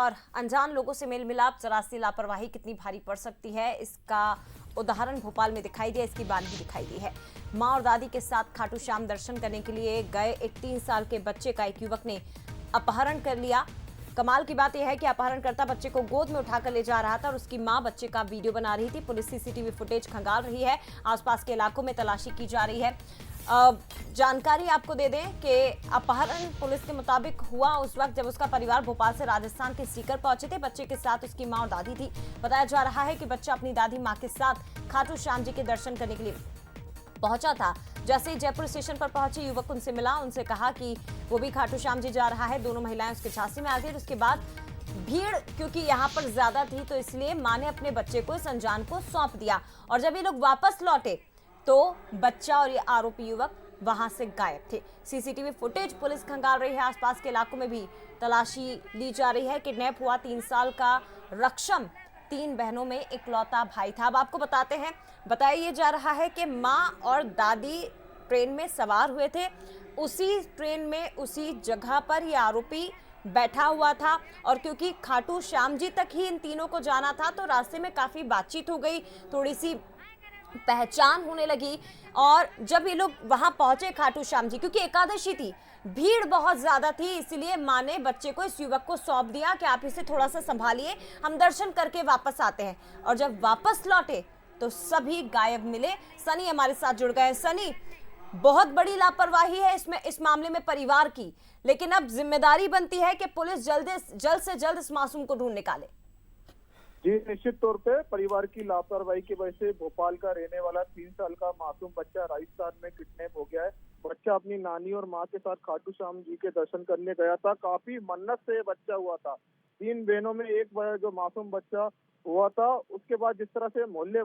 और अनजान लोगों से मेल मिलाप, जरा सी लापरवाही कितनी भारी पड़ सकती है, इसका उदाहरण भोपाल में दिखाई दिया। इसकी बानगी दिखाई दी है। मां और दादी के साथ खाटू श्याम दर्शन करने के लिए गए एक 3 साल के बच्चे का एक युवक ने अपहरण कर लिया। कमाल की बात यह है कि अपहरणकर्ता बच्चे को गोद में उठाकर ले जा रहा था और उसकी मां बच्चे का वीडियो बना रही थी। पुलिस सीसीटीवी फुटेज खंगाल रही है। आसपास के इलाकों में तलाशी की जा रही है। जानकारी आपको दे दें कि अपहरण पुलिस के मुताबिक हुआ उस वक्त जब उसका परिवार भोपाल से राजस्थान के सीकर पहुंचे थे। बच्चे के साथ उसकी मां और दादी थी। बताया जा रहा है कि बच्चा अपनी दादी मां के साथ खाटू श्याम जी के दर्शन करने के लिए पहुंचा था। जैसे ही जयपुर स्टेशन पर पहुंचे, युवक उनसे मिला, उनसे कहा कि वो भी खाटू श्याम जी जा रहा है। दोनों महिलाएं उसके झांसे में आ गई। उसके बाद भीड़ क्योंकि यहाँ पर ज्यादा थी तो इसलिए मां ने अपने बच्चे को इस अनजान को सौंप दिया और जब ये लोग वापस लौटे तो बच्चा और ये आरोपी युवक वहां से गायब थे। सीसीटीवी फुटेज पुलिस खंगाल रही है। आसपास के इलाकों में भी तलाशी ली जा रही है। किडनैप हुआ 3 साल का रक्षम 3 बहनों में इकलौता भाई था। अब आपको बताते हैं, बताया जा रहा है कि मां और दादी ट्रेन में सवार हुए थे। उसी ट्रेन में उसी जगह पर ये आरोपी बैठा हुआ था और क्योंकि खाटू श्याम जी तक ही इन तीनों को जाना था तो रास्ते में काफी बातचीत हो गई, थोड़ी सी पहचान होने लगी। और जब ये लोग वहां पहुंचे खाटू श्याम जी, क्योंकि एकादशी थी, भीड़ बहुत ज्यादा थी, इसलिए मां ने बच्चे को इस युवक को सौंप दिया कि आप इसे थोड़ा सा संभालिए, हम दर्शन करके वापस आते हैं। और जब वापस लौटे तो सभी गायब मिले। सनी हमारे साथ जुड़ गए। सनी, बहुत बड़ी लापरवाही है इसमें, इस मामले में परिवार की, लेकिन अब जिम्मेदारी बनती है कि पुलिस जल्द से जल्द इस मासूम को ढूंढ निकाले। जी, निश्चित तौर पे परिवार की लापरवाही की वजह से भोपाल का रहने वाला 3 साल का मासूम बच्चा राजस्थान में किडनैप हो गया है। बच्चा अपनी नानी और मां के साथ खाटू श्याम जी के दर्शन करने गया था। काफी मन्नत से बच्चा हुआ था। 3 बहनों में एक जो मासूम बच्चा हुआ था, उसके बाद जिस तरह से मोहल्ले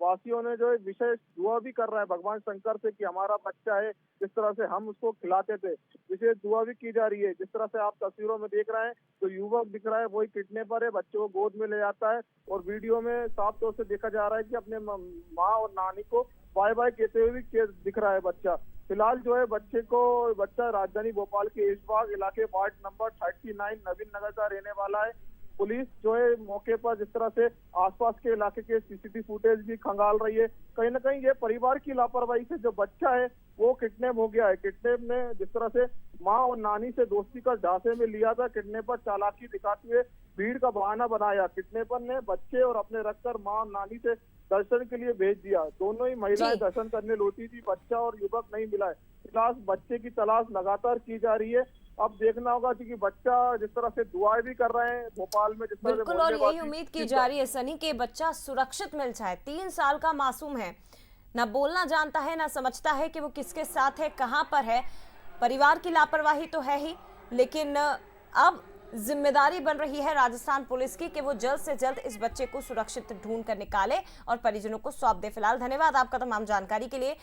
वासियों ने जो एक विशेष दुआ भी कर रहा है भगवान शंकर से कि हमारा बच्चा है, जिस तरह से हम उसको खिलाते थे, विशेष दुआ भी की जा रही है। जिस तरह से आप तस्वीरों में देख रहे हैं तो युवक दिख रहा है, वही किडनैपर है, बच्चे को गोद में ले जाता है और वीडियो में साफ तौर से देखा जा रहा है कि अपने माँ और नानी को बाय बाय कहते हुए भी दिख रहा है बच्चा। फिलहाल जो है बच्चा राजधानी भोपाल के ऐशबाग इलाके वार्ड नंबर 39 नवीन नगर का रहने वाला है। पुलिस जो है मौके पर जिस तरह से आसपास के इलाके के सीसीटीवी फुटेज भी खंगाल रही है। कहीं ना कहीं ये परिवार की लापरवाही से जो बच्चा है वो किडनैप हो गया है। किडनैप ने जिस तरह से मां और नानी से दोस्ती का झांसे में लिया था, किडनैपर चालाकी दिखाते हुए भीड़ का बहाना बनाया। किडनैपर ने बच्चे और अपने रखकर मां और नानी से दर्शन के लिए भेज दिया। दोनों ही महिलाएं दर्शन करने लौटी थी, बच्चा और युवक नहीं मिला है। फिलहाल बच्चे की तलाश लगातार की जा रही है। अब देखना होगा कि बच्चा जिस तरह से दुआएं भी कर रहे हैं भोपाल में, जिस तरह बिल्कुल, और यही उम्मीद की जा रही है सनी कि बच्चा सुरक्षित मिल जाए। 3 साल का मासूम है, ना बोलना जानता है, ना समझता है कि वो किसके साथ है, कहां पर है। परिवार की लापरवाही तो है ही, लेकिन अब जिम्मेदारी बन रही है राजस्थान पुलिस की कि वो जल्द से जल्द इस बच्चे को सुरक्षित ढूंढ कर निकाले और परिजनों को सौंप दे। फिलहाल धन्यवाद आपका तमाम जानकारी के लिए।